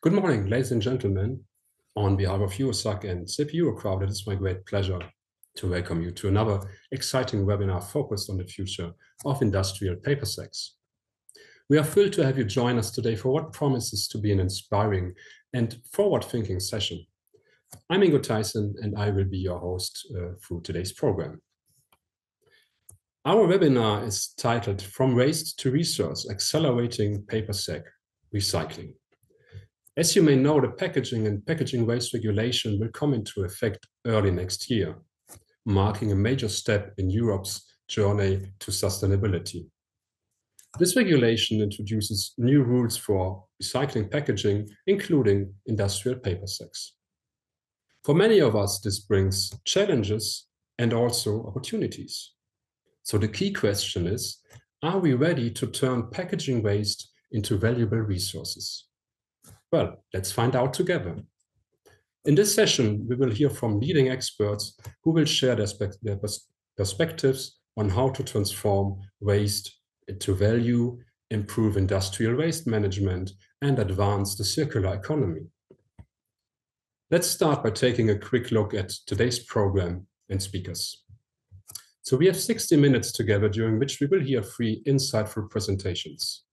Good morning, ladies and gentlemen. On behalf of EUROSAC and SIP Eurocrowd, it is my great pleasure to welcome you to another exciting webinar focused on the future of industrial paper sacks. We are thrilled to have you join us today for what promises to be an inspiring and forward-thinking session. I'm Ingo Tyson, and I will be your host through today's program. Our webinar is titled From Waste to Resource, Accelerating Paper Sack Recycling. As you may know, the packaging and packaging waste regulation will come into effect early next year, marking a major step in Europe's journey to sustainability. This regulation introduces new rules for recycling packaging, including industrial paper sacks. For many of us, this brings challenges and also opportunities. So the key question is, are we ready to turn packaging waste into valuable resources? Well, let's find out together. In this session, we will hear from leading experts who will share their perspectives on how to transform waste into value, improve industrial waste management, and advance the circular economy. Let's start by taking a quick look at today's program and speakers. So we have 60 minutes together, during which we will hear 3 insightful presentations.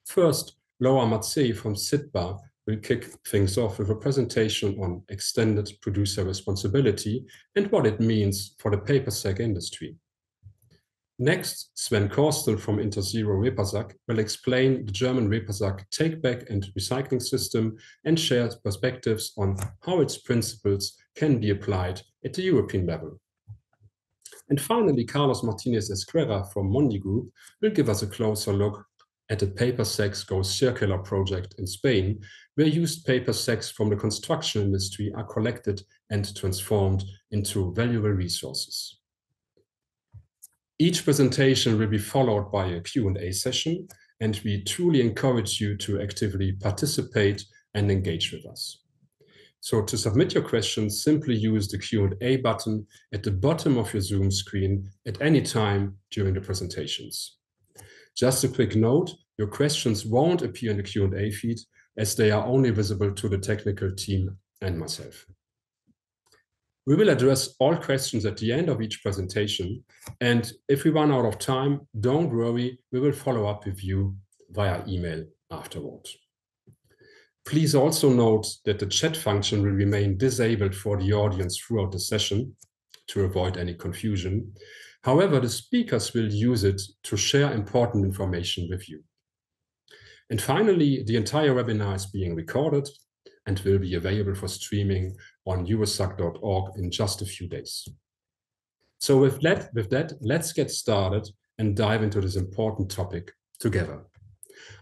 First, Laura Mazzei from SITPA will kick things off with a presentation on extended producer responsibility and what it means for the paper sack industry. Next, Sven Korstel from Interzero Repasack will explain the German Repasack take-back and recycling system and share perspectives on how its principles can be applied at the European level. And finally, Carlos Martinez Esquerra from Mondi Group will give us a closer look at the Paper Sacks Go Circular project in Spain, where used paper sacks from the construction industry are collected and transformed into valuable resources. Each presentation will be followed by a Q&A session, and we truly encourage you to actively participate and engage with us. So to submit your questions, simply use the Q&A button at the bottom of your Zoom screen at any time during the presentations. Just a quick note, your questions won't appear in the Q&A feed as they are only visible to the technical team and myself. We will address all questions at the end of each presentation, and if we run out of time, don't worry, we will follow up with you via email afterward. Please also note that the chat function will remain disabled for the audience throughout the session to avoid any confusion. However, the speakers will use it to share important information with you. And finally, the entire webinar is being recorded and will be available for streaming on eurosac.org in just a few days. So with that, let's get started and dive into this important topic together.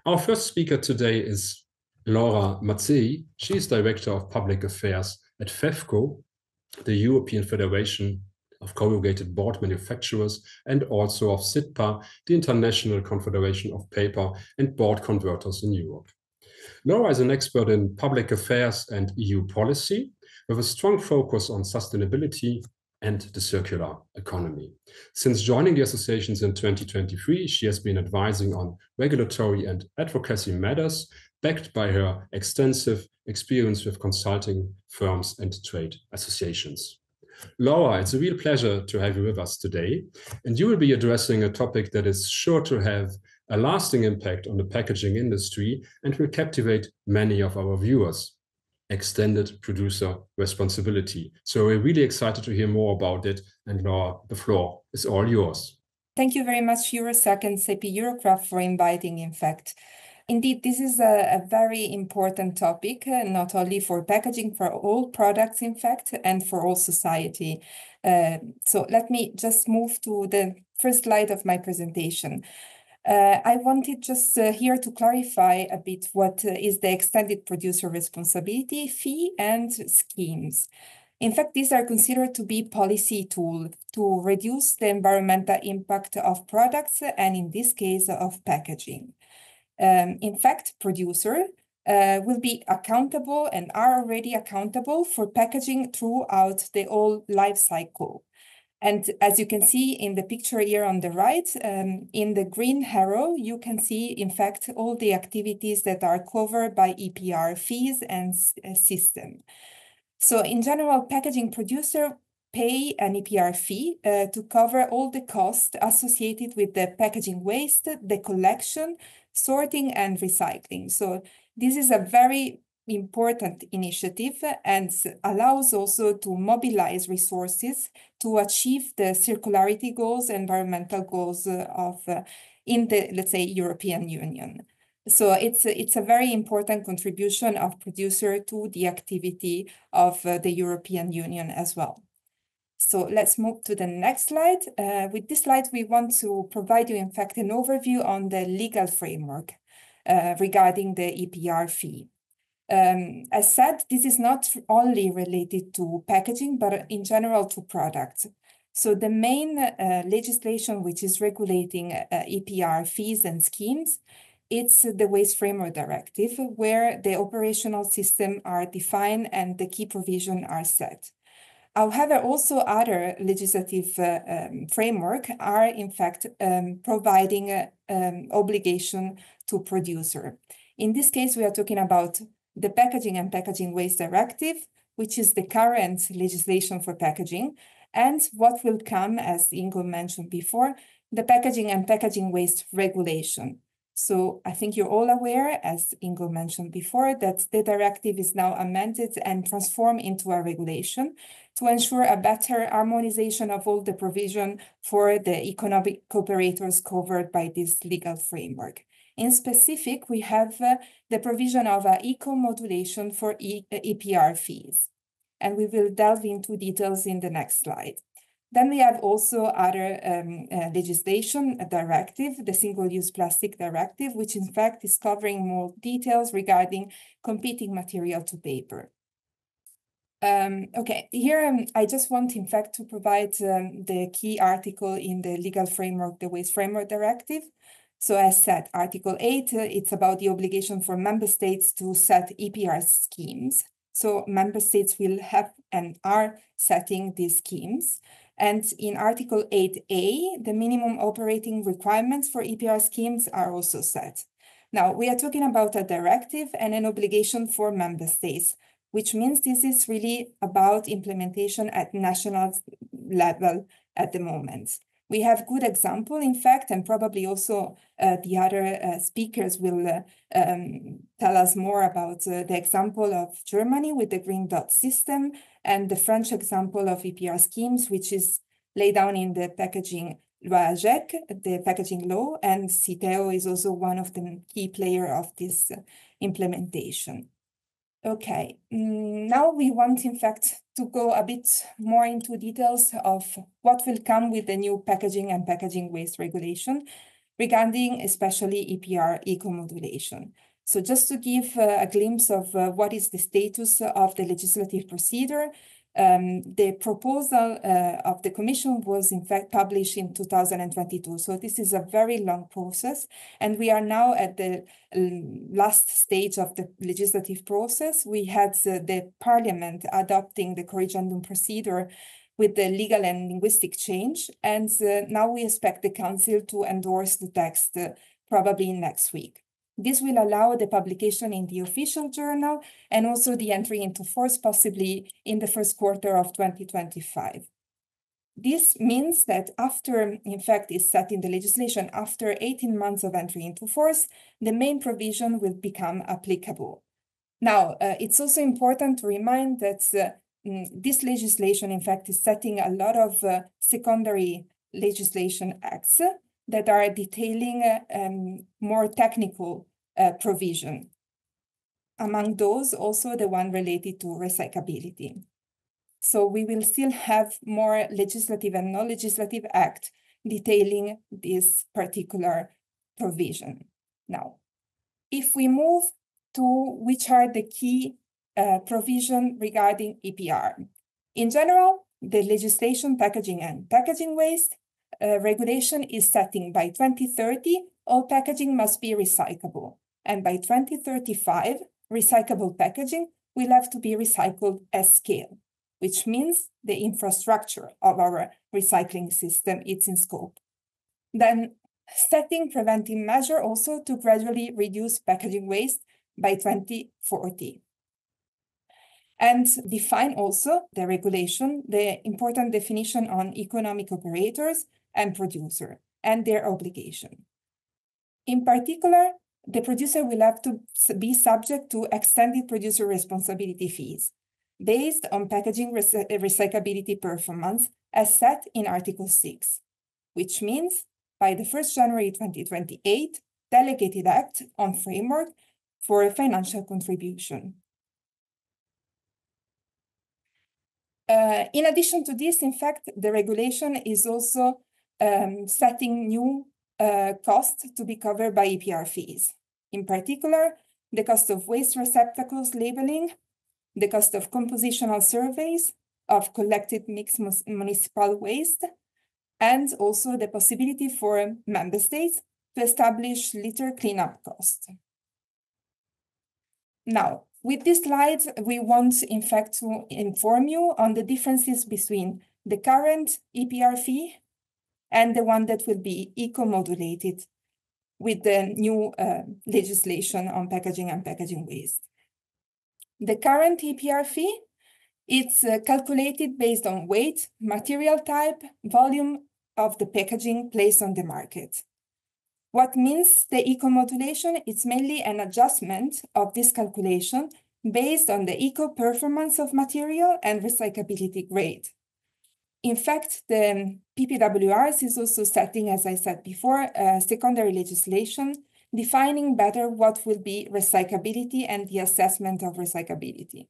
Our first speaker today is Laura Mazzei. She is Director of Public Affairs at FEFCO, the European Federation of Corrugated Board Manufacturers, and also of SITPA, the International Confederation of Paper and Board Converters in Europe. Laura is an expert in public affairs and EU policy, with a strong focus on sustainability and the circular economy. Since joining the associations in 2023, she has been advising on regulatory and advocacy matters, backed by her extensive experience with consulting firms and trade associations. Laura, it's a real pleasure to have you with us today, and you will be addressing a topic that is sure to have a lasting impact on the packaging industry and will captivate many of our viewers: extended producer responsibility. So we're really excited to hear more about it, and Laura, the floor is all yours. Thank you very much, EUROSAC and SIP Eurocrowd, for inviting, in fact. Indeed, this is a very important topic, not only for packaging, for all products, in fact, and for all society. So let me just move to the first slide of my presentation. I wanted just here to clarify a bit what is the extended producer responsibility fee and schemes. In fact, these are considered to be policy tools to reduce the environmental impact of products and, in this case, of packaging. In fact, producers will be accountable and are already accountable for packaging throughout the whole life cycle. And as you can see in the picture here on the right, in the green arrow, you can see, in fact, all the activities that are covered by EPR fees and system. So in general, packaging producer pay an EPR fee to cover all the costs associated with the packaging waste, the collection, sorting, and recycling. So this is a very important initiative and allows also to mobilize resources to achieve the circularity goals, environmental goals of in the, let's say, European Union. So it's a very important contribution of producer to the activity of the European Union as well. So let's move to the next slide. With this slide, we want to provide you, in fact, an overview on the legal framework regarding the EPR fee. As said, this is not only related to packaging, but in general to products. So the main legislation which is regulating EPR fees and schemes, it's the Waste Framework Directive, where the operational system are defined and the key provisions are set. However, also other legislative framework are, in fact, providing obligation to producer. In this case, we are talking about the Packaging and Packaging Waste Directive, which is the current legislation for packaging, and what will come, as Ingo mentioned before, the Packaging and Packaging Waste Regulation. So I think you're all aware, as Ingo mentioned before, that the directive is now amended and transformed into a regulation to ensure a better harmonization of all the provision for the economic operators covered by this legal framework. In specific, we have the provision of eco-modulation for EPR fees, and we will delve into details in the next slide. Then we have also other legislation, a directive, the Single-Use Plastic Directive, which in fact is covering more details regarding competing material to paper. Okay, here I just want, in fact, to provide the key article in the legal framework, the Waste Framework Directive. So as said, Article 8, it's about the obligation for member states to set EPR schemes. So member states will have and are setting these schemes. And in Article 8A, the minimum operating requirements for EPR schemes are also set. Now, we are talking about a directive and an obligation for member states, which means this is really about implementation at national level at the moment. We have good example, in fact, and probably also the other speakers will tell us more about the example of Germany with the Green Dot system and the French example of EPR schemes, which is laid down in the packaging Loi AGEC, the packaging law, and Citeo is also one of the key players of this implementation. Okay, now we want, in fact, to go a bit more into details of what will come with the new packaging and packaging waste regulation regarding especially EPR eco-modulation. So just to give a glimpse of what is the status of the legislative procedure, the proposal of the Commission was in fact published in 2022. So this is a very long process, and we are now at the last stage of the legislative process. We had the Parliament adopting the corrigendum procedure with the legal and linguistic change, and now we expect the Council to endorse the text probably next week. This will allow the publication in the official journal and also the entry into force possibly in the first quarter of 2025. This means that after, in fact, is set in the legislation, after 18 months of entry into force, the main provision will become applicable. Now, it's also important to remind that this legislation, in fact, is setting a lot of secondary legislation acts that are detailing more technical provision. Among those, also the one related to recyclability. So we will still have more legislative and non-legislative act detailing this particular provision. Now, if we move to which are the key provision regarding EPR. In general, the legislation packaging and packaging waste regulation is setting by 2030, all packaging must be recyclable. And by 2035, recyclable packaging will have to be recycled at scale. which means the infrastructure of our recycling system is in scope. Then setting preventive measure also to gradually reduce packaging waste by 2040. And define also the regulation, the important definition on economic operators and producer and their obligation. In particular, the producer will have to be subject to extended producer responsibility fees based on packaging recyclability performance as set in Article 6, which means by the 1st January 2028, Delegated Act on Framework for a financial contribution. In addition to this, in fact, the regulation is also setting new costs to be covered by EPR fees. In particular, the cost of waste receptacles labeling, the cost of compositional surveys of collected mixed municipal waste, and also the possibility for member states to establish litter cleanup costs. Now, with this slide, we want, in fact, to inform you on the differences between the current EPR fee and the one that will be eco-modulated with the new legislation on packaging and packaging waste. The current EPR fee, it's calculated based on weight, material type, volume of the packaging placed on the market. What means the eco-modulation? It's mainly an adjustment of this calculation based on the eco-performance of material and recyclability grade. In fact, the PPWRs is also setting, as I said before, secondary legislation defining better what will be recyclability and the assessment of recyclability.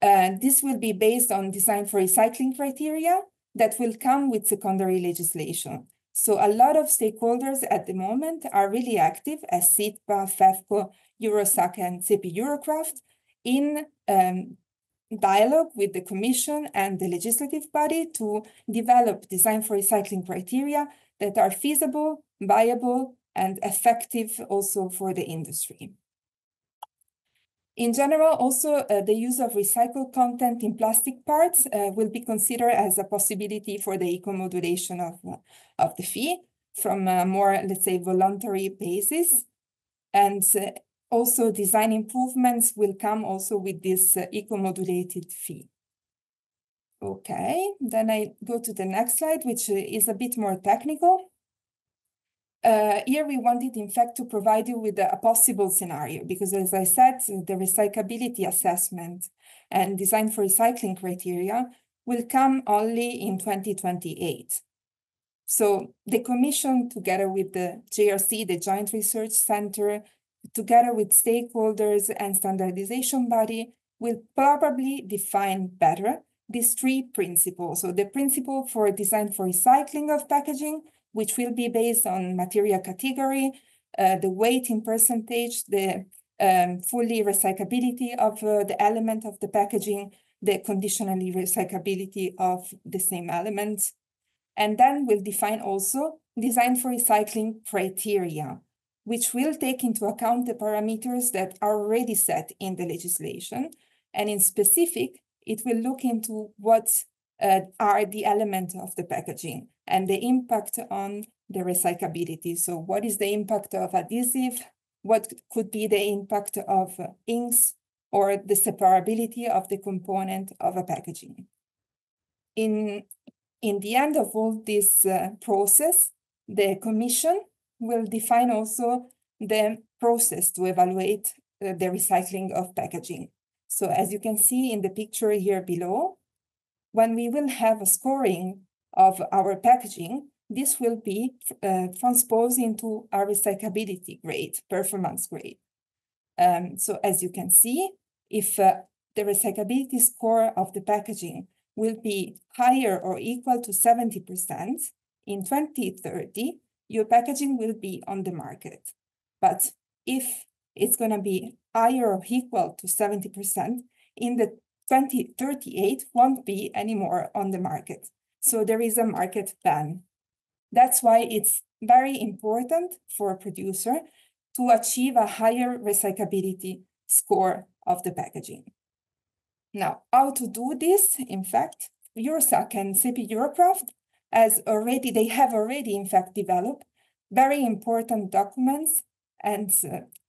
This will be based on design for recycling criteria that will come with secondary legislation. So a lot of stakeholders at the moment are really active as SITPA, FEFCO, Eurosac, and CEPI Eurocraft in dialogue with the Commission and the legislative body to develop design for recycling criteria that are feasible, viable, and effective also for the industry. In general, also, the use of recycled content in plastic parts will be considered as a possibility for the eco-modulation of the fee from a more, let's say, voluntary basis. And also design improvements will come also with this eco-modulated fee. Okay, then I go to the next slide, which is a bit more technical. Here we wanted, in fact, to provide you with a possible scenario, because as I said, the recyclability assessment and design for recycling criteria will come only in 2028. So the Commission, together with the JRC, the Joint Research Center, together with stakeholders and standardization body, will probably define better these three principles. So the principle for design for recycling of packaging, which will be based on material category, the weight in percentage, the fully recyclability of the element of the packaging, the conditionally recyclability of the same elements. And then we'll define also design for recycling criteria, which will take into account the parameters that are already set in the legislation. And in specific, it will look into what are the elements of the packaging and the impact on the recyclability. So what is the impact of adhesive? What could be the impact of inks or the separability of the component of a packaging? In the end of all this process, the Commission will define also the process to evaluate the recycling of packaging. So as you can see in the picture here below, when we will have a scoring of our packaging, this will be transposed into a recyclability grade, performance grade. So as you can see, if the recyclability score of the packaging will be higher or equal to 70%, in 2030, your packaging will be on the market. But if it's going to be higher or equal to 70%, in the 2038 won't be anymore on the market. So there is a market ban. That's why it's very important for a producer to achieve a higher recyclability score of the packaging. Now, how to do this? In fact, EUROSAC and CEPI Eurocraft they have already in fact developed very important documents and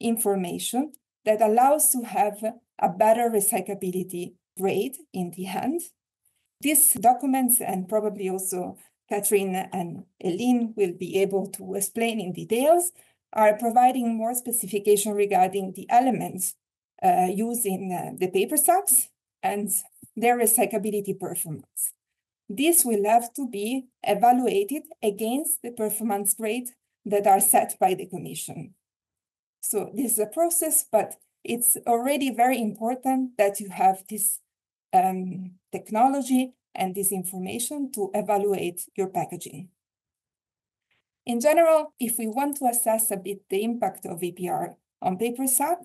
information that allows to have a better recyclability rate in the end. These documents, and probably also Catherine and Eline will be able to explain in details, are providing more specification regarding the elements used in the paper sacks and their recyclability performance. This will have to be evaluated against the performance grade that are set by the Commission. So this is a process, but it's already very important that you have this technology and this information to evaluate your packaging. In general, if we want to assess a bit the impact of EPR on paper sack,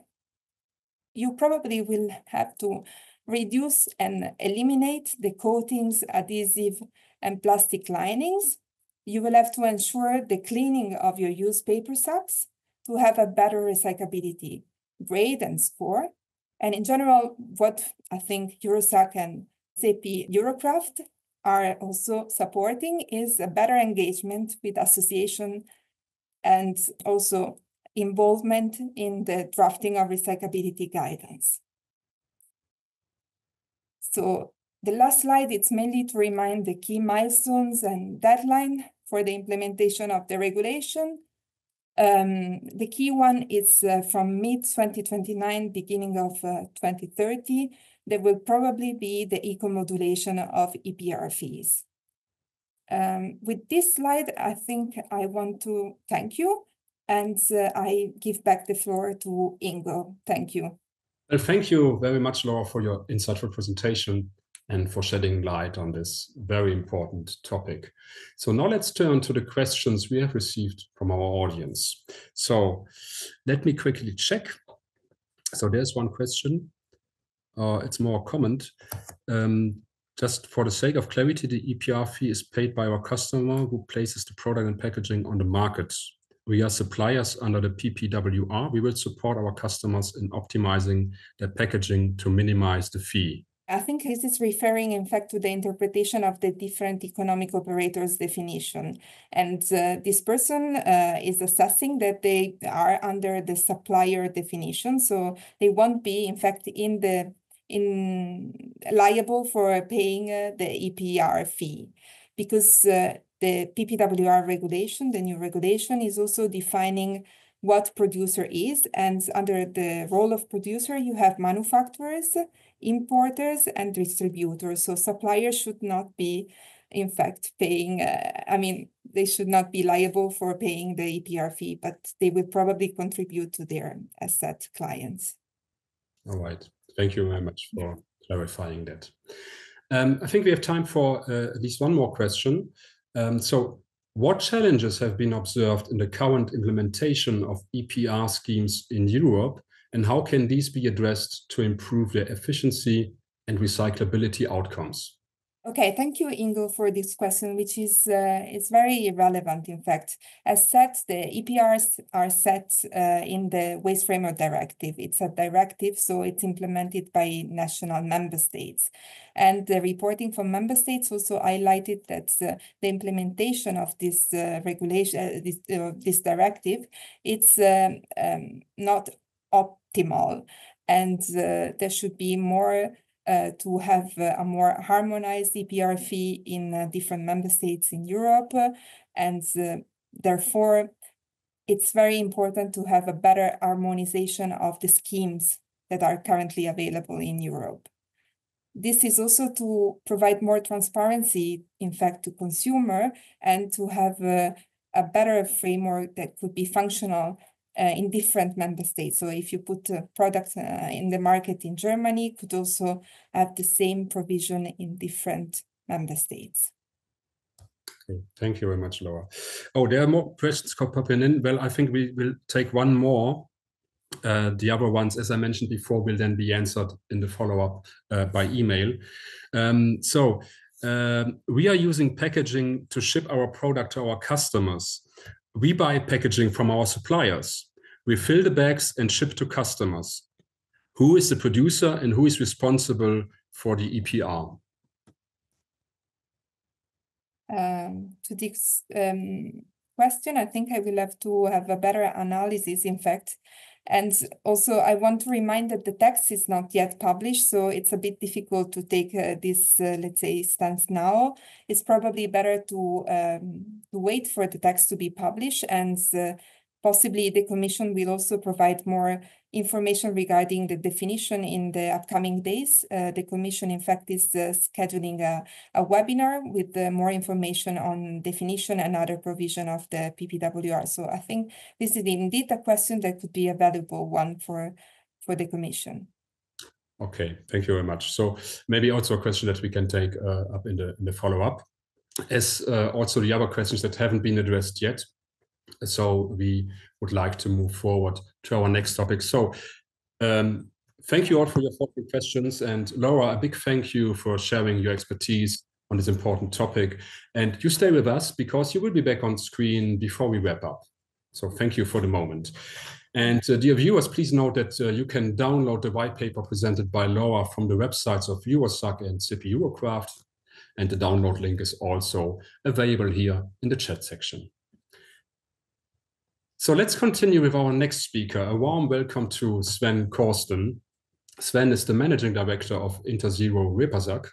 you probably will have to reduce and eliminate the coatings, adhesive, and plastic linings. You will have to ensure the cleaning of your used paper sacks to have a better recyclability grade and score. And in general, what I think EUROSAC and CEPI Eurocraft are also supporting is a better engagement with association and also involvement in the drafting of recyclability guidance. So the last slide, it's mainly to remind the key milestones and deadline for the implementation of the regulation. The key one is from mid-2029, beginning of 2030, there will probably be the eco-modulation of EPR fees. With this slide, I think I want to thank you, and I give back the floor to Ingo. Thank you. Well, thank you very much, Laura, for your insightful presentation and for shedding light on this very important topic. So now let's turn to the questions we have received from our audience. So let me quickly check. So there's one question. It's more a comment. Just for the sake of clarity, the EPR fee is paid by our customer who places the product and packaging on the market. We are suppliers under the PPWR. We will support our customers in optimizing their packaging to minimize the fee. I think this is referring, in fact, to the interpretation of the different economic operators definition. And this person is assessing that they are under the supplier definition. So they won't be, in fact, liable for paying the EPR fee, because the PPWR regulation, the new regulation, is also defining what producer is. And under the role of producer, you have manufacturers, importers, and distributors. So suppliers should not be, in fact, paying, they should not be liable for paying the EPR fee, but they will probably contribute to their asset clients. All right. Thank you very much for clarifying that. I think we have time for at least one more question. So what challenges have been observed in the current implementation of EPR schemes in Europe, and how can these be addressed to improve their efficiency and recyclability outcomes? Okay, thank you, Ingo, for this question, which is very relevant, in fact. As said, the EPRs are set in the Waste Framework Directive. It's a directive, so it's implemented by national member states. And the reporting from member states also highlighted that the implementation of this regulation, this directive, it's not optimal. And there should be more to have a more harmonized EPR fee in different member states in Europe. And therefore, it's very important to have a better harmonization of the schemes that are currently available in Europe. This is also to provide more transparency, in fact, to consumer, and to have a better framework that could be functional in different member states. So if you put products in the market in Germany, could also have the same provision in different member states. Okay, thank you very much, Laura. Oh, there are more questions popping in. Well, I think we will take one more. The other ones, as I mentioned before, will then be answered in the follow-up by email. We are using packaging to ship our product to our customers. We buy packaging from our suppliers. We fill the bags and ship to customers. Who is the producer and who is responsible for the EPR? To this question, I think I will have to have a better analysis, in fact. And also, I want to remind that the text is not yet published, so it's a bit difficult to take this, let's say, stance now. It's probably better to wait for the text to be published, and possibly the Commission will also provide more information regarding the definition in the upcoming days. The Commission, in fact, is scheduling a webinar with more information on definition and other provision of the PPWR. So I think this is indeed a question that could be a valuable one for the Commission. Okay, thank you very much. So maybe also a question that we can take up in the follow-up, as also the other questions that haven't been addressed yet. So we would like to move forward to our next topic. So thank you all for your thoughtful questions. And Laura, a big thank you for sharing your expertise on this important topic. And you stay with us because you will be back on screen before we wrap up. So thank you for the moment. And dear viewers, please note that you can download the white paper presented by Laura from the websites of Eurosag and CP Eurocraft. And the download link is also available here in the chat section. So let's continue with our next speaker. A warm welcome to Sven Korsten. Sven is the managing director of Interzero Repazak,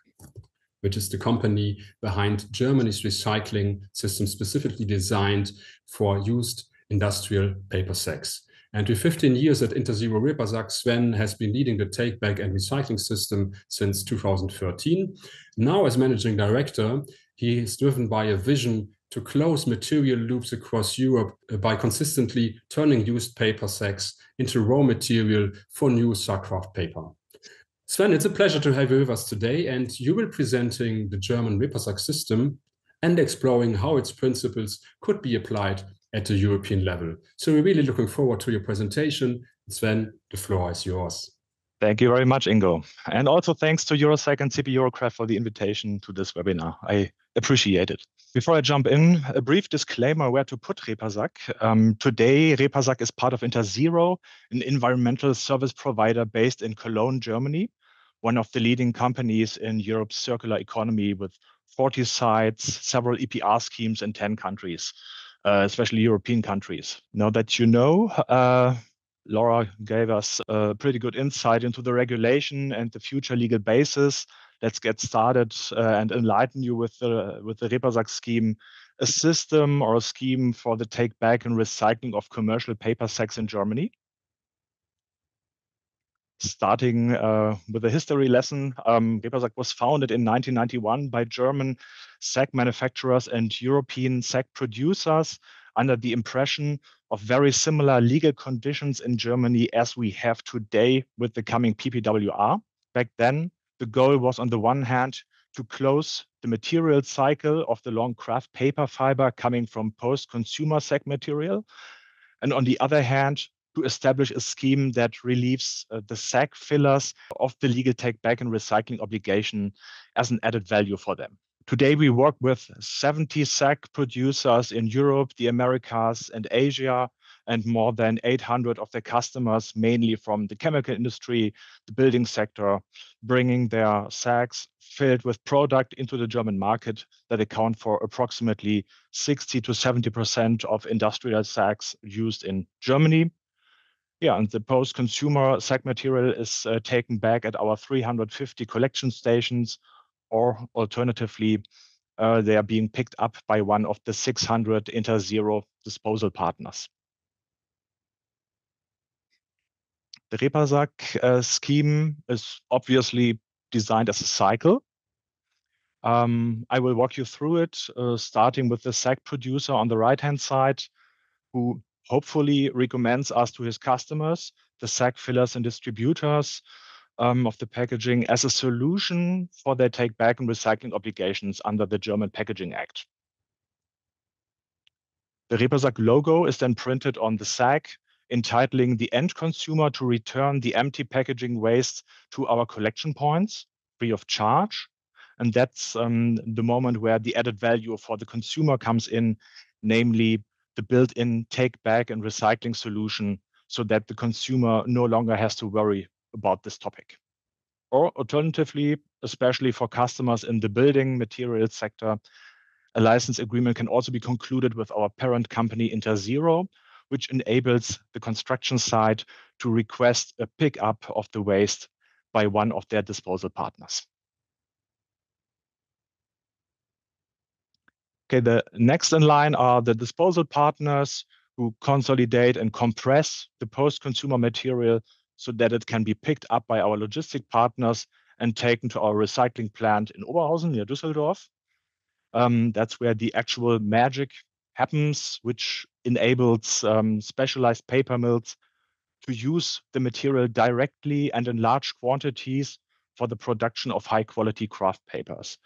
which is the company behind Germany's recycling system specifically designed for used industrial paper sacks. And with 15 years at Interzero Repazak, Sven has been leading the take-back and recycling system since 2013. Now, as managing director, he is driven by a vision to close material loops across Europe by consistently turning used paper sacks into raw material for new Sackkraft paper. Sven, it's a pleasure to have you with us today, and you will be presenting the German Repazak system and exploring how its principles could be applied at the European level. So we're really looking forward to your presentation. Sven, the floor is yours. Thank you very much, Ingo. And also thanks to Eurosag and CP Eurocraft for the invitation to this webinar. I appreciate it. Before I jump in, a brief disclaimer where to put Repazak. Today, Repazak is part of Interzero, an environmental service provider based in Cologne, Germany, one of the leading companies in Europe's circular economy with 40 sites, several EPR schemes in 10 countries, especially European countries. Now that you know, Laura gave us a pretty good insight into the regulation and the future legal basis. Let's get started and enlighten you with the Repazak scheme, a system or a scheme for the take back and recycling of commercial paper sacks in Germany. Starting with a history lesson, Repazak was founded in 1991 by German sack manufacturers and European sack producers under the impression of very similar legal conditions in Germany as we have today with the coming PPWR. Back then, the goal was on the one hand to close the material cycle of the long kraft paper fiber coming from post-consumer sack material, and on the other hand, to establish a scheme that relieves the sack fillers of the legal take back and recycling obligation as an added value for them. Today, we work with 70 sack producers in Europe, the Americas, and Asia, and more than 800 of their customers, mainly from the chemical industry, the building sector, bringing their sacks filled with product into the German market that account for approximately 60 to 70% of industrial sacks used in Germany. Yeah, and the post-consumer sack material is taken back at our 350 collection stations, or alternatively, they are being picked up by one of the 600 Interzero disposal partners. The Repazak scheme is obviously designed as a cycle. I will walk you through it, starting with the sack producer on the right-hand side, who hopefully recommends us to his customers, the sack fillers and distributors of the packaging, as a solution for their take back and recycling obligations under the German Packaging Act. The Repazak logo is then printed on the sack, entitling the end consumer to return the empty packaging waste to our collection points free of charge. And that's the moment where the added value for the consumer comes in, namely the built-in take back and recycling solution, so that the consumer no longer has to worry about this topic. Or alternatively, especially for customers in the building materials sector, a license agreement can also be concluded with our parent company Interzero, which enables the construction site to request a pickup of the waste by one of their disposal partners. Okay, the next in line are the disposal partners who consolidate and compress the post-consumer material so that it can be picked up by our logistic partners and taken to our recycling plant in Oberhausen near Düsseldorf. That's where the actual magic happens, which enables specialized paper mills to use the material directly and in large quantities for the production of high quality craft papers.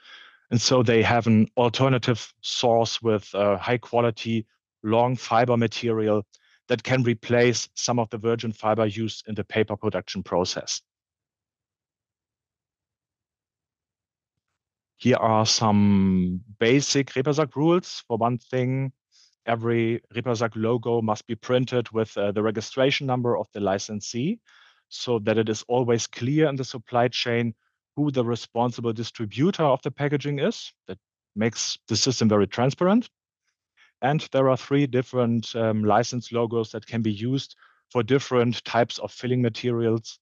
And so they have an alternative source with high quality, long fiber material that can replace some of the virgin fiber used in the paper production process. Here are some basic Repasac rules. For one thing, every Repasac logo must be printed with the registration number of the licensee so that it is always clear in the supply chain who the responsible distributor of the packaging is. That makes the system very transparent. And there are 3 different license logos that can be used for different types of filling materials.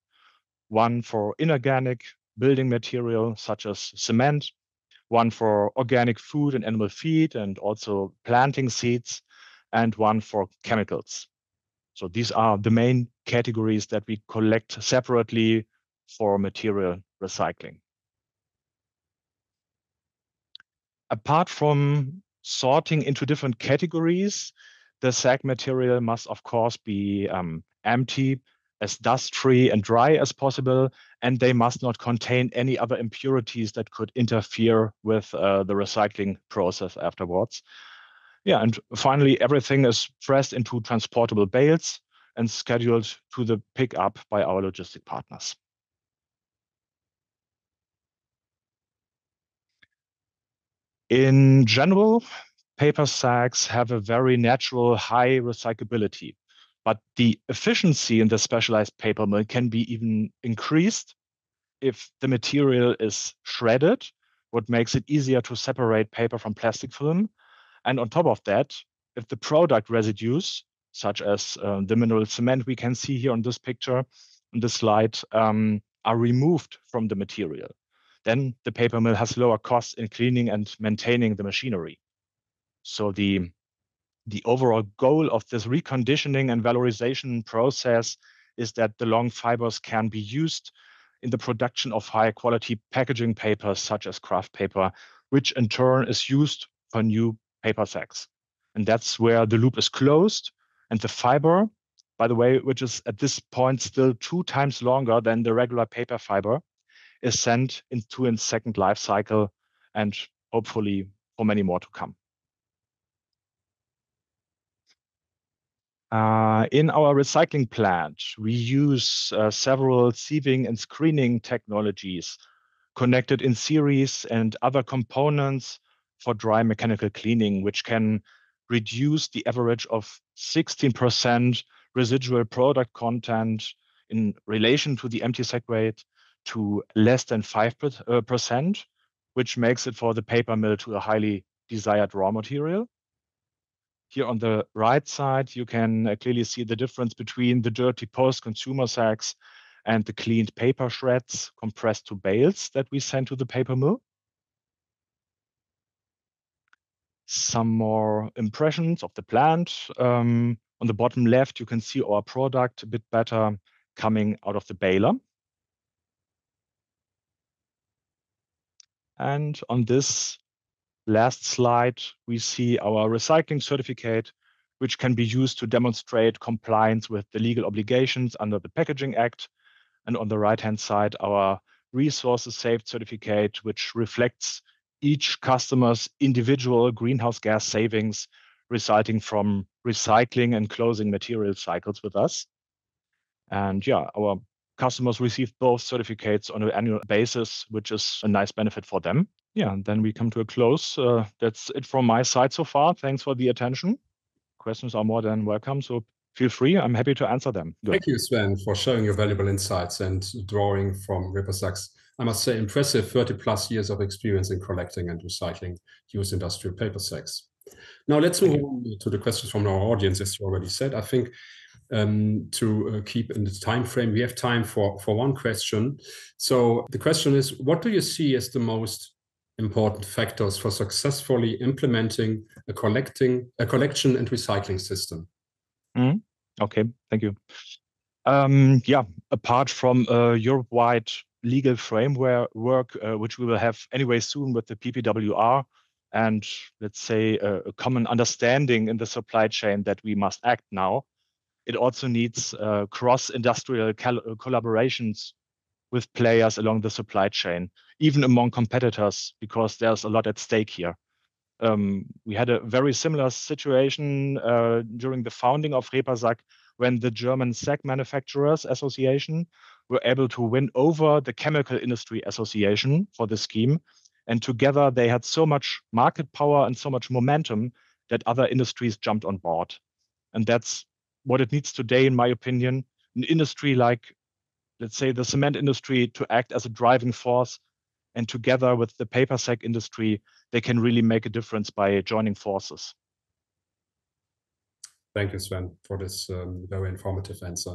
One for inorganic building material, such as cement, one for organic food and animal feed and also planting seeds, and one for chemicals. So these are the main categories that we collect separately for material recycling. Apart from sorting into different categories, the sack material must, of course, be empty, as dust-free and dry as possible, and they must not contain any other impurities that could interfere with the recycling process afterwards. Yeah, and finally, everything is pressed into transportable bales and scheduled to the pickup by our logistic partners. In general, paper sacks have a very natural high recyclability, but the efficiency in the specialized paper mill can be even increased if the material is shredded, what makes it easier to separate paper from plastic film. And on top of that, if the product residues, such as the mineral cement we can see here on this picture, on this slide, are removed from the material, then the paper mill has lower costs in cleaning and maintaining the machinery. So the overall goal of this reconditioning and valorization process is that the long fibers can be used in the production of high quality packaging papers, such as kraft paper, which in turn is used for new paper sacks. And that's where the loop is closed. And the fiber, by the way, which is at this point still 2 times longer than the regular paper fiber, is sent into its second life cycle and hopefully for many more to come. In our recycling plant, we use several sieving and screening technologies connected in series and other components for dry mechanical cleaning, which can reduce the average of 16% residual product content in relation to the empty sack weight to less than 5%, which makes it for the paper mill to a highly desired raw material. Here on the right side, you can clearly see the difference between the dirty post-consumer sacks and the cleaned paper shreds compressed to bales that we send to the paper mill. Some more impressions of the plant. On the bottom left, you can see our product a bit better coming out of the baler. And on this last slide, we see our recycling certificate, which can be used to demonstrate compliance with the legal obligations under the Packaging Act. And on the right-hand side, our resources saved certificate, which reflects each customer's individual greenhouse gas savings resulting from recycling and closing material cycles with us. And yeah, our customers receive both certificates on an annual basis, which is a nice benefit for them. Yeah, and then we come to a close. That's it from my side so far. Thanks for the attention. Questions are more than welcome. So feel free. I'm happy to answer them. Good. Thank you, Sven, for sharing your valuable insights and drawing from Rippersachs, I must say, impressive 30+ years of experience in collecting and recycling used industrial paper sacks. Now let's move on to the questions from our audience. As you already said, I think to keep in the time frame, we have time for one question. So the question is, what do you see as the most important factors for successfully implementing a collection and recycling system? Okay, thank you. Yeah, apart from a Europe-wide legal framework, which we will have anyway soon with the PPWR, and let's say a common understanding in the supply chain that we must act now, it also needs cross-industrial collaborations with players along the supply chain, even among competitors, because there's a lot at stake here. We had a very similar situation during the founding of Repasac, when the German sack manufacturers association were able to win over the chemical industry association for the scheme. And together they had so much market power and so much momentum that other industries jumped on board. And that's what it needs today, in my opinion, an industry like, let's say, the cement industry to act as a driving force. And together with the paper sack industry, they can really make a difference by joining forces. Thank you, Sven, for this very informative answer.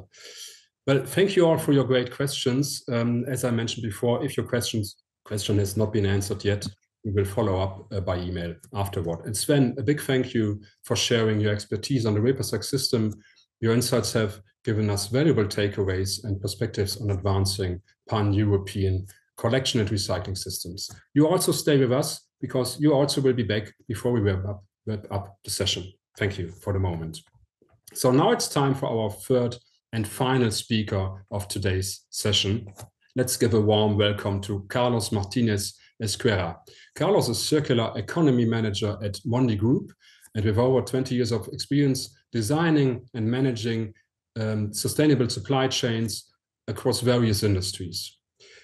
Well, thank you all for your great questions. As I mentioned before, if your question has not been answered yet, we will follow up by email afterward. And Sven, a big thank you for sharing your expertise on the Repasac system. Your insights have given us valuable takeaways and perspectives on advancing pan-European collection and recycling systems. You also stay with us because you also will be back before we wrap up the session. Thank you for the moment. So now it's time for our third and final speaker of today's session. Let's give a warm welcome to Carlos Martinez Esquerra. Carlos is Circular Economy Manager at Mondi Group, and with over 20 years of experience designing and managing sustainable supply chains across various industries.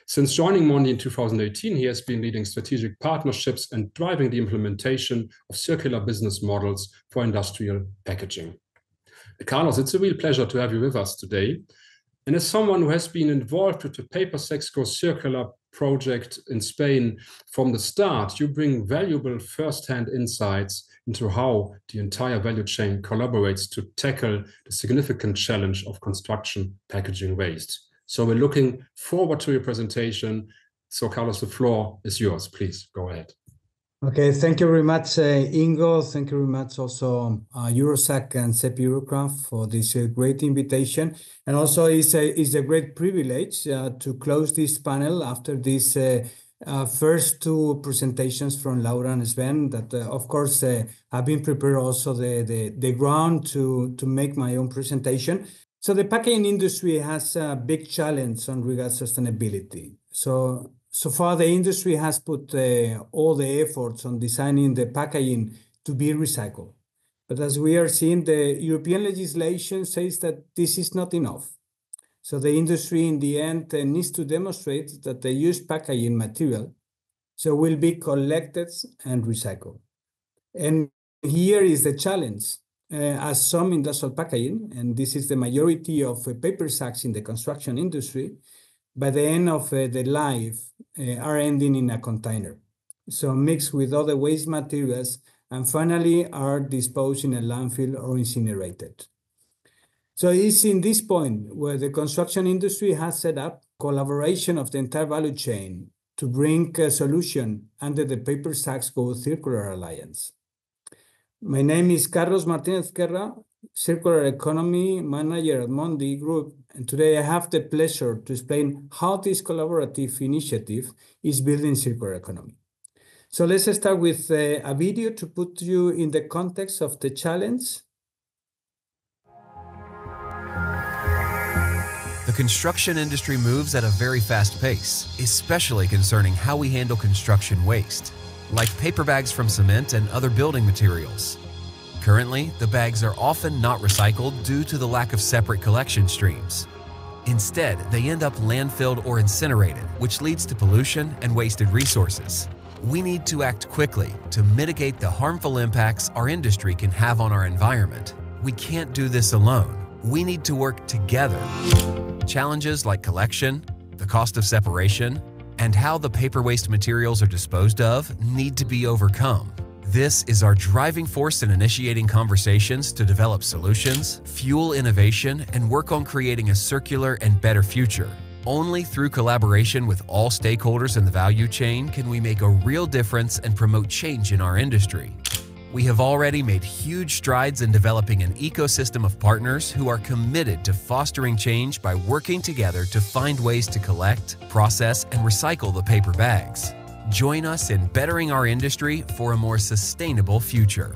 Since joining Mondi in 2018, he has been leading strategic partnerships and driving the implementation of circular business models for industrial packaging. Carlos, it's a real pleasure to have you with us today. And as someone who has been involved with the Papersac's Go Circular project in Spain from the start, you bring valuable first-hand insights into how the entire value chain collaborates to tackle the significant challenge of construction packaging waste. So we're looking forward to your presentation. So Carlos, the floor is yours. Please go ahead. Okay, thank you very much, Ingo. Thank you very much also Eurosac and CEPI Eurocraft for this great invitation. And also it's a great privilege to close this panel after these first two presentations from Laura and Sven that, of course, have been prepared also the ground to make my own presentation. So the packaging industry has a big challenge on regard sustainability. So far, the industry has put all the efforts on designing the packaging to be recycled. But as we are seeing, the European legislation says that this is not enough. So the industry in the end needs to demonstrate that the used packaging material will be collected and recycled. And here is the challenge. As some industrial packaging, and this is the majority of paper sacks in the construction industry, by the end of the life are ending in a container. So mixed with other waste materials and finally are disposed in a landfill or incinerated. So it's in this point where the construction industry has set up collaboration of the entire value chain to bring a solution under the Papersac's Go Circular Alliance. My name is Carlos Martinez Esquerra, Circular Economy Manager at Mondi Group, and today I have the pleasure to explain how this collaborative initiative is building circular economy. So let's start with a video to put you in the context of the challenge. The construction industry moves at a very fast pace, especially concerning how we handle construction waste, like paper bags from cement and other building materials. Currently, the bags are often not recycled due to the lack of separate collection streams. Instead, they end up landfilled or incinerated, which leads to pollution and wasted resources. We need to act quickly to mitigate the harmful impacts our industry can have on our environment. We can't do this alone. we need to work together. Challenges like collection, the cost of separation, and how the paper waste materials are disposed of need to be overcome. This is our driving force in initiating conversations to develop solutions, fuel innovation, and work on creating a circular and better future. Only through collaboration with all stakeholders in the value chain can we make a real difference and promote change in our industry. We have already made huge strides in developing an ecosystem of partners who are committed to fostering change by working together to find ways to collect, process, and recycle the paper bags. Join us in bettering our industry for a more sustainable future.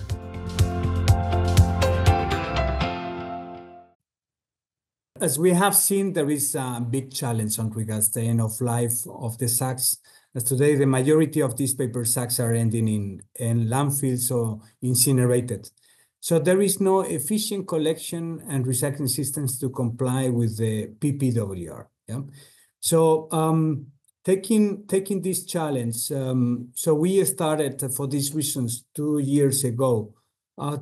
As we have seen, there is a big challenge on regards to the end of life of the sacks. As today, the majority of these paper sacks are ending in landfills or incinerated. So there is no efficient collection and recycling systems to comply with the PPWR. Yeah. So taking this challenge, so we started for these reasons 2 years ago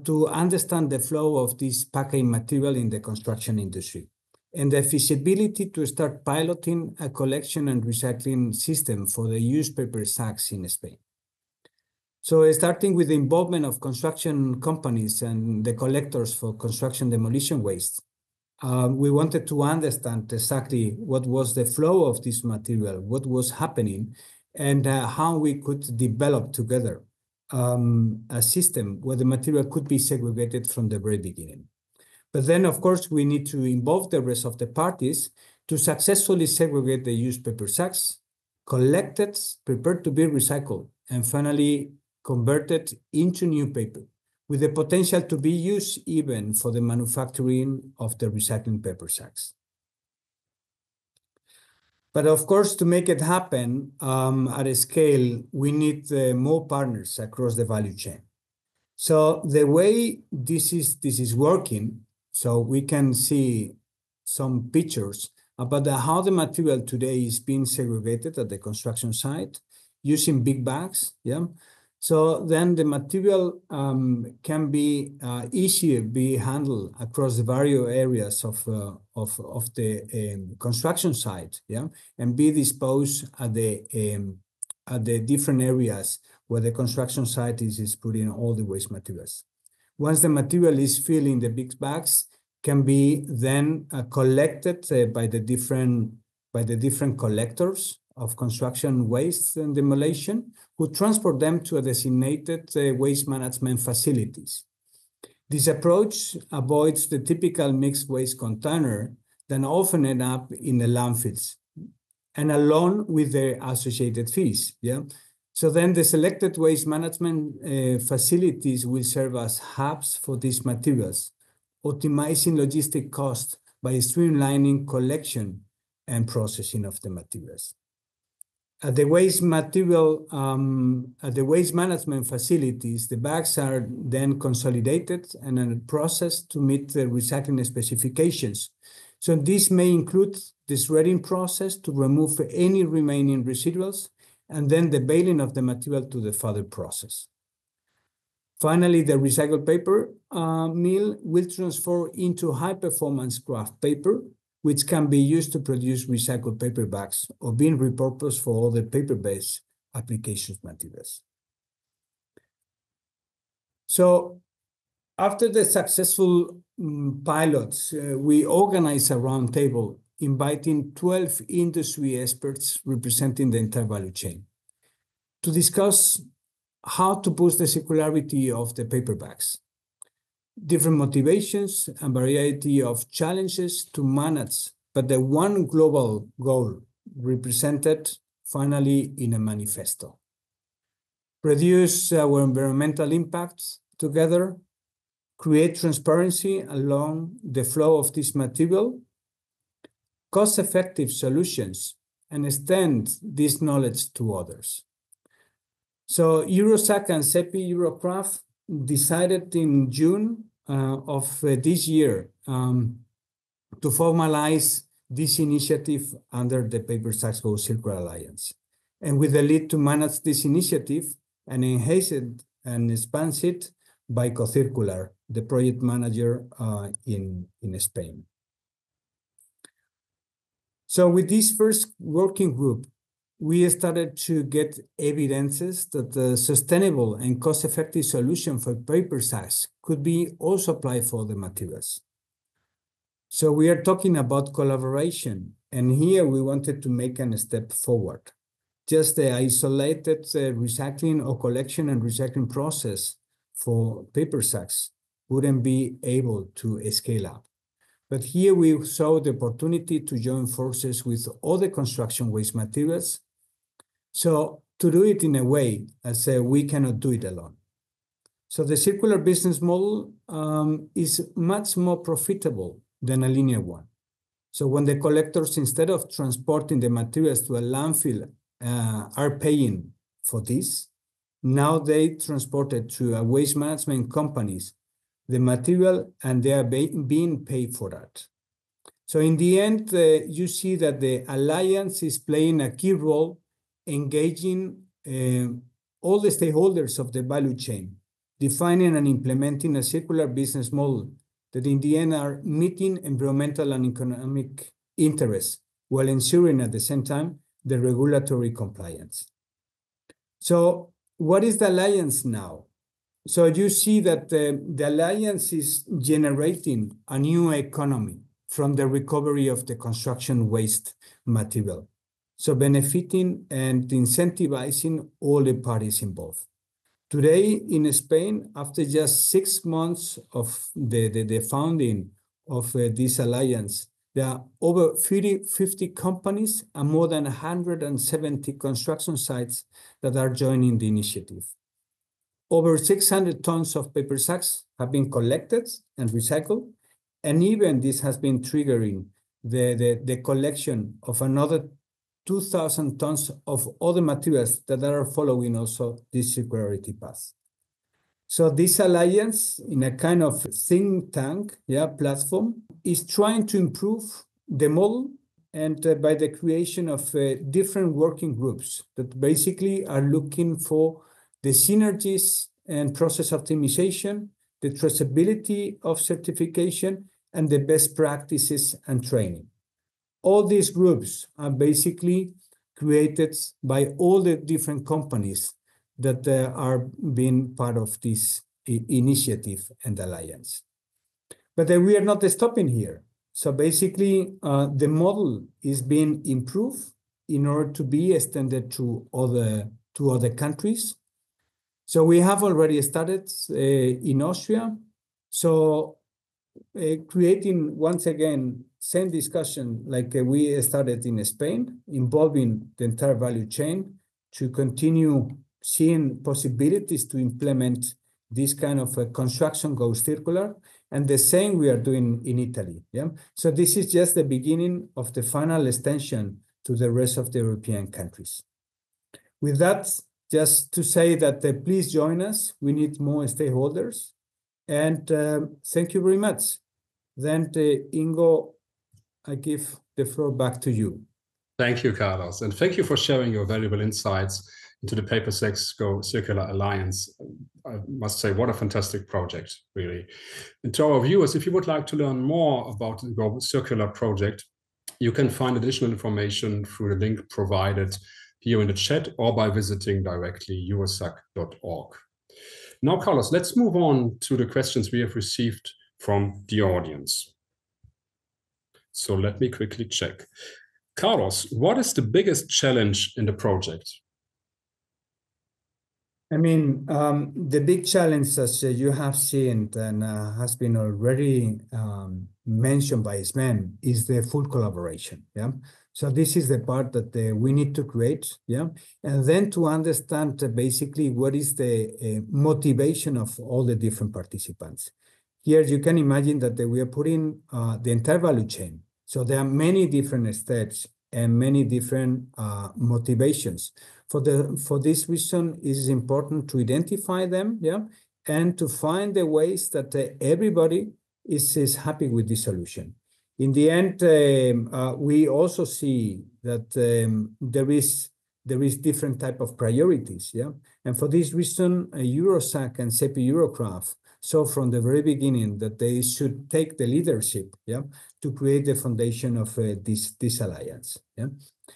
to understand the flow of this packaging material in the construction industry and the feasibility to start piloting a collection and recycling system for the used paper sacks in Spain. So starting with the involvement of construction companies and the collectors for construction demolition waste, we wanted to understand exactly what was the flow of this material, what was happening, and how we could develop together a system where the material could be segregated from the very beginning. But then, of course, we need to involve the rest of the parties to successfully segregate the used paper sacks, collected, prepared to be recycled, and finally converted into new paper, with the potential to be used even for the manufacturing of the recycling paper sacks. But of course, to make it happen at a scale, we need more partners across the value chain. So the way this is working, so we can see some pictures about how the material today is being segregated at the construction site using big bags. Yeah. So then the material can be easier be handled across the various areas of the construction site, yeah, and be disposed at the different areas where the construction site is putting all the waste materials. Once the material is filled in the big bags, can be then collected by the different collectors of construction waste and demolition, who transport them to a designated waste management facilities. This approach avoids the typical mixed waste container that often end up in the landfills, and along with the associated fees. Yeah. So then the selected waste management facilities will serve as hubs for these materials, optimizing logistic costs by streamlining collection and processing of the materials. At the waste management facilities, the bags are then consolidated and then processed to meet the recycling specifications. So this may include the shredding process to remove any remaining residuals, and then the baling of the material to the further process. Finally, the recycled paper mill will transform into high-performance graph paper, which can be used to produce recycled paper bags or being repurposed for other paper-based applications materials. So after the successful pilots, we organized a roundtable inviting 12 industry experts representing the entire value chain to discuss how to boost the circularity of the paper bags, different motivations and variety of challenges to manage, but the one global goal represented finally in a manifesto. Reduce our environmental impacts together, create transparency along the flow of this material, cost-effective solutions, and extend this knowledge to others. So EUROSAC and CEPI Eurocraft decided in June of this year to formalize this initiative under the Paper Sacks Go Circular Alliance, and with the lead to manage this initiative and enhance it and expand it by CoCircular, the project manager in Spain. So with this first working group, we started to get evidences that the sustainable and cost-effective solution for paper sacks could be also applied for the materials. So we are talking about collaboration, and here we wanted to make a step forward. Just the isolated recycling or collection and recycling process for paper sacks wouldn't be able to scale up. But here we saw the opportunity to join forces with other construction waste materials. So to do it in a way as we cannot do it alone. So the circular business model is much more profitable than a linear one. So when the collectors, instead of transporting the materials to a landfill, are paying for this, now they transport it to a waste management companies, the material, and they are being paid for that. So in the end, you see that the Alliance is playing a key role, engaging all the stakeholders of the value chain, defining and implementing a circular business model that in the end are meeting environmental and economic interests while ensuring at the same time the regulatory compliance. So what is the Alliance now? So you see that the Alliance is generating a new economy from the recovery of the construction waste material. So benefiting and incentivizing all the parties involved. Today in Spain, after just 6 months of the founding of this alliance, there are over 50 companies and more than 170 construction sites that are joining the initiative. Over 600 tons of paper sacks have been collected and recycled, and even this has been triggering the collection of another 2,000 tons of other materials that are following also this circularity path. So this alliance, in a kind of think tank platform, is trying to improve the model and by the creation of different working groups that basically are looking for the synergies and process optimization, the traceability of certification, and the best practices and training. All these groups are basically created by all the different companies that are being part of this initiative and alliance. But we are not stopping here. So basically, the model is being improved in order to be extended to other countries. So we have already started in Austria. So creating, once again, same discussion like we started in Spain, involving the entire value chain to continue seeing possibilities to implement this kind of construction go circular. And the same we are doing in Italy. So this is just the beginning of the final extension to the rest of the European countries. With that, just to say that please join us. We need more stakeholders. And thank you very much. Then Ingo, I give the floor back to you. Thank you, Carlos. And thank you for sharing your valuable insights into the Paper Sacks Go Circular Alliance. I must say, what a fantastic project, really. And to our viewers, if you would like to learn more about the Go Circular project, you can find additional information through the link provided here in the chat or by visiting directly eurosac.org. Now, Carlos, let's move on to the questions we have received from the audience. So let me quickly check. Carlos, what is the biggest challenge in the project? I mean, the big challenge, as you have seen and has been already mentioned by Sven, is the full collaboration. So this is the part that we need to create, and then to understand basically what is the motivation of all the different participants. Here you can imagine that we are putting the entire value chain. So there are many different steps and many different motivations. For this reason, it is important to identify them, and to find the ways that everybody is happy with the solution. In the end, we also see that there is different type of priorities, and for this reason, Eurosac and CEPI Eurocraft saw from the very beginning that they should take the leadership, to create the foundation of this alliance.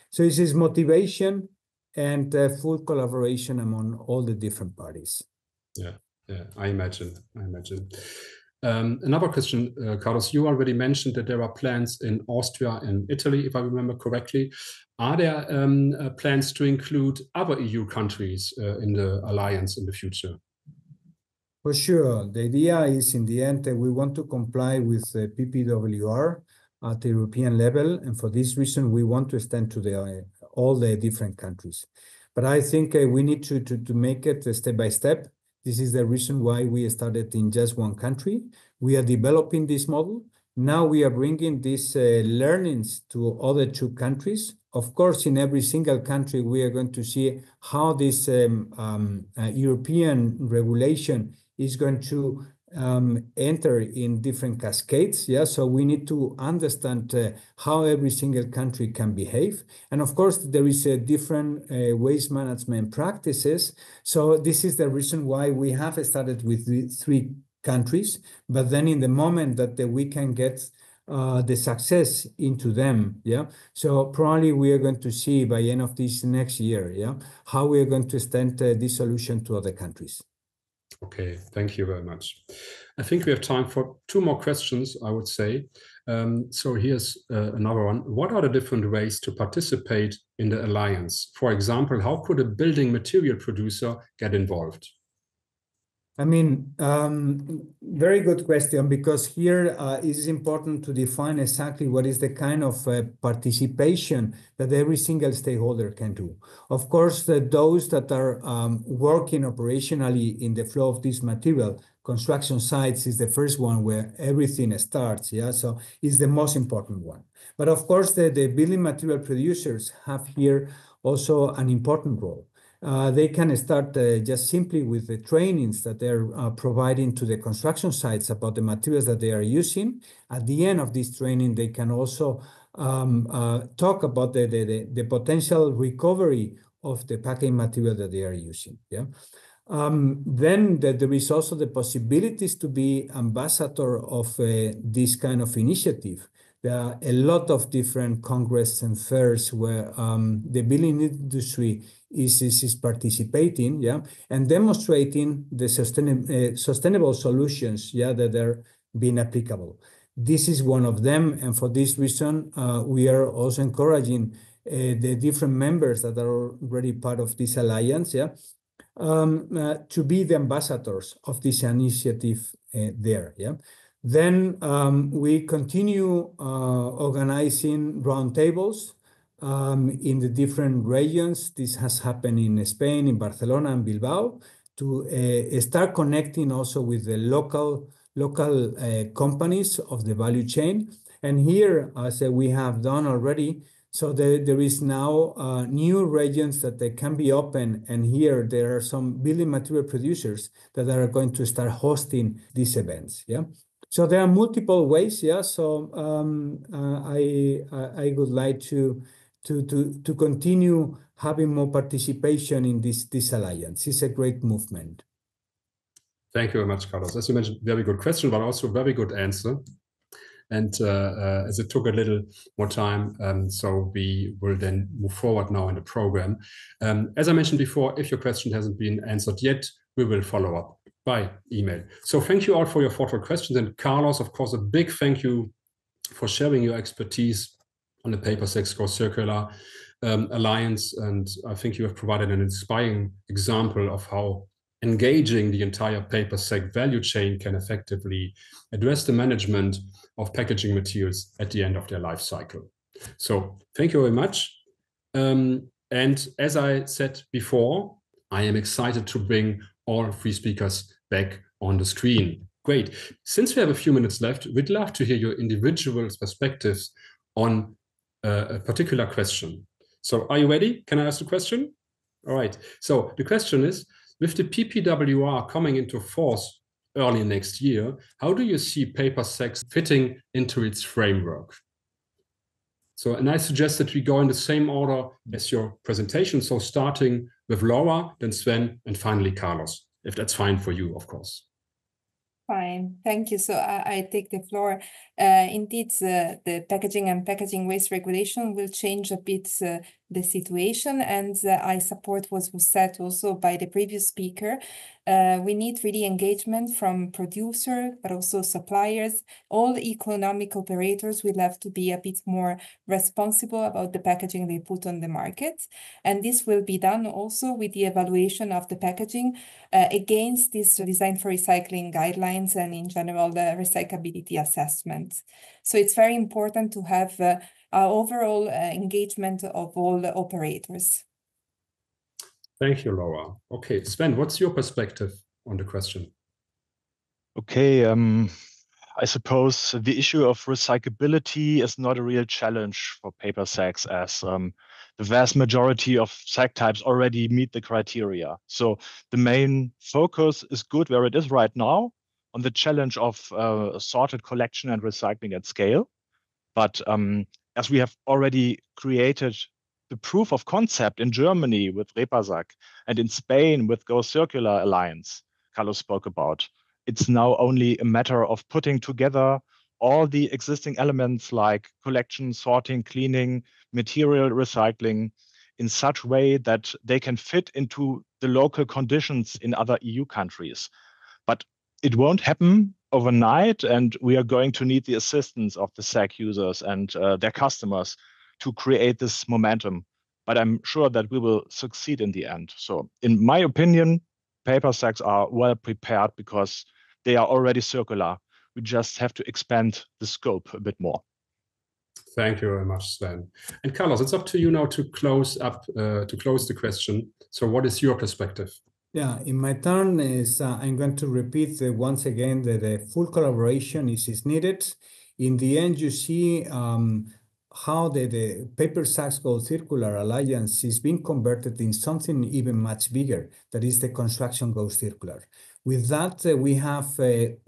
So this is motivation and full collaboration among all the different parties. Yeah, I imagine. Another question, Carlos, you already mentioned that there are plans in Austria and Italy, if I remember correctly. Are there plans to include other EU countries in the alliance in the future? For sure. The idea is, in the end, that we want to comply with PPWR at the European level. And for this reason, we want to extend to all the different countries. But I think we need to make it step by step. This is the reason why we started in just one country. We are developing this model. Now we are bringing these learnings to other 2 countries. Of course, in every single country, we are going to see how this European regulation is going to enter in different cascades. So we need to understand how every single country can behave. And of course, there is a different waste management practices. So this is the reason why we have started with the 3 countries. But then in the moment that we can get the success into them, so probably we are going to see by end of this next year, how we are going to extend this solution to other countries. Okay, thank you very much. I think we have time for 2 more questions, I would say. So here's another one. What are the different ways to participate in the alliance? For example, how could a building material producer get involved? I mean, very good question, because here it is important to define exactly what is the kind of participation that every single stakeholder can do. Of course, those that are working operationally in the flow of this material, construction sites is the first one where everything starts, so it's the most important one. But of course, the building material producers have here also an important role. They can start just simply with the trainings that they're providing to the construction sites about the materials that they are using. At the end of this training, they can also talk about the potential recovery of the packaging material that they are using. Then there is also the possibilities to be ambassador of this kind of initiative. There are a lot of different congresses and fairs where the building industry is participating, and demonstrating the sustainable solutions, that are being applicable. This is one of them, and for this reason, we are also encouraging the different members that are already part of this alliance, to be the ambassadors of this initiative there. Then we continue organizing roundtables in the different regions. This has happened in Spain, in Barcelona and Bilbao, to start connecting also with the local companies of the value chain. And here, as we have done already, so there is now new regions that they can be open, and here there are some building material producers that are going to start hosting these events. So there are multiple ways. So I would like to continue having more participation in this alliance. It's a great movement. Thank you very much, Carlos. As you mentioned, very good question, but also very good answer. And as it took a little more time, so we will then move forward now in the program. As I mentioned before, if your question hasn't been answered yet, we will follow up by email. So thank you all for your thoughtful questions. And Carlos, of course, a big thank you for sharing your expertise on the PaperSec Go Circular Alliance. And I think you have provided an inspiring example of how engaging the entire PaperSec value chain can effectively address the management of packaging materials at the end of their life cycle. So thank you very much. And as I said before, I am excited to bring all 3 speakers back on the screen. Great. Since we have a few minutes left, we'd love to hear your individual perspectives on a particular question. So are you ready? Can I ask the question? All right. So the question is, with the PPWR coming into force early next year, how do you see PaperSec fitting into its framework? So, and I suggest that we go in the same order as your presentation. So starting with Laura, then Sven, and finally Carlos, if that's fine for you, of course. Fine, thank you. So I take the floor. Indeed, the packaging and packaging waste regulation will change a bit the situation, and I support what was said also by the previous speaker. We need really engagement from producer, but also suppliers. All economic operators will have to be a bit more responsible about the packaging they put on the market. And this will be done also with the evaluation of the packaging against this design for recycling guidelines and in general the recyclability assessment. So it's very important to have overall engagement of all the operators. Thank you, Laura. Okay, Sven, what's your perspective on the question? Okay, I suppose the issue of recyclability is not a real challenge for paper sacks, as the vast majority of sack types already meet the criteria. So the main focus is good where it is right now on the challenge of sorted collection and recycling at scale. But as we have already created the proof of concept in Germany with Repasac and in Spain with Go Circular Alliance, Carlos spoke about, it's now only a matter of putting together all the existing elements like collection, sorting, cleaning, material recycling in such a way that they can fit into the local conditions in other EU countries. But it won't happen overnight, and we are going to need the assistance of the SAC users and their customers to create this momentum. But I'm sure that we will succeed in the end. So in my opinion, paper sacks are well prepared because they are already circular. We just have to expand the scope a bit more. Thank you very much, Sven. And Carlos, it's up to you now to close the question. So what is your perspective? Yeah, in my turn is I'm going to repeat once again that the full collaboration is needed. In the end, you see how the Paper Sacks Go Circular Alliance is being converted in something even much bigger, that is the Construction Go Circular. With that, we have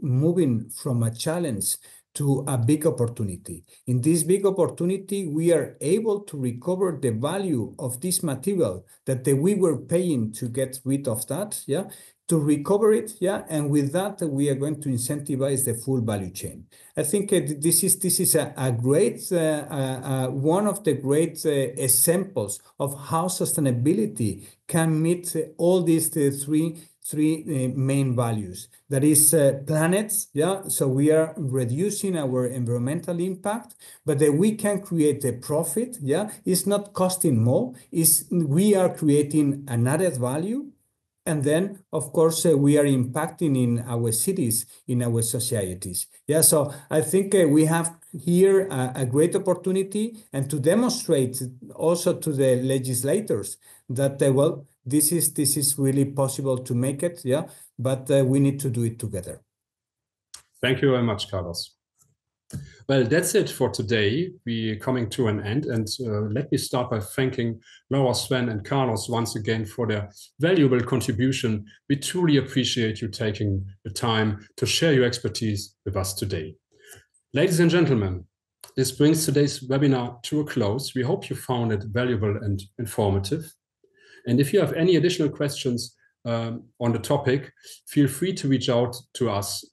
moving from a challenge to a big opportunity. In this big opportunity, we are able to recover the value of this material that we were paying to get rid of that, yeah, to recover it, yeah, and with that, we are going to incentivize the full value chain. I think this is a great, one of the great examples of how sustainability can meet all these three main values. That is planet, yeah, so we are reducing our environmental impact, but that we can create a profit, yeah, it's not costing more, we are creating an added value. And then, of course, we are impacting in our cities, in our societies. Yeah, so I think we have here a great opportunity, and to demonstrate also to the legislators that, well, this is really possible to make it, yeah, but we need to do it together. Thank you very much, Carlos. Well, that's it for today. We're coming to an end, and let me start by thanking Laura, Sven, and Carlos once again for their valuable contribution. We truly appreciate you taking the time to share your expertise with us today. Ladies and gentlemen, this brings today's webinar to a close. We hope you found it valuable and informative. And if you have any additional questions on the topic, feel free to reach out to us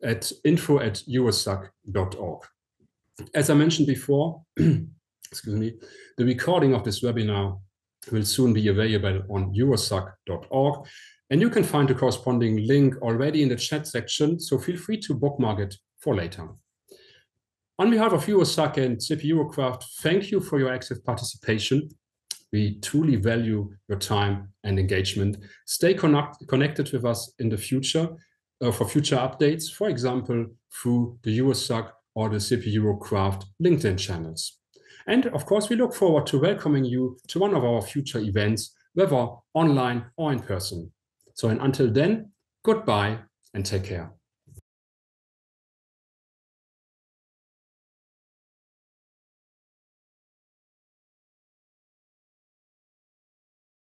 at info@eurosac.org. As I mentioned before, excuse me, the recording of this webinar will soon be available on eurosac.org, and you can find the corresponding link already in the chat section, so feel free to bookmark it for later. On behalf of Eurosac and CP Eurocraft, thank you for your active participation. We truly value your time and engagement. Stay connected with us in the future for future updates, for example, through the Eurosac or the CP Eurocraft LinkedIn channels. And of course, we look forward to welcoming you to one of our future events, whether online or in person. So, and until then, goodbye and take care.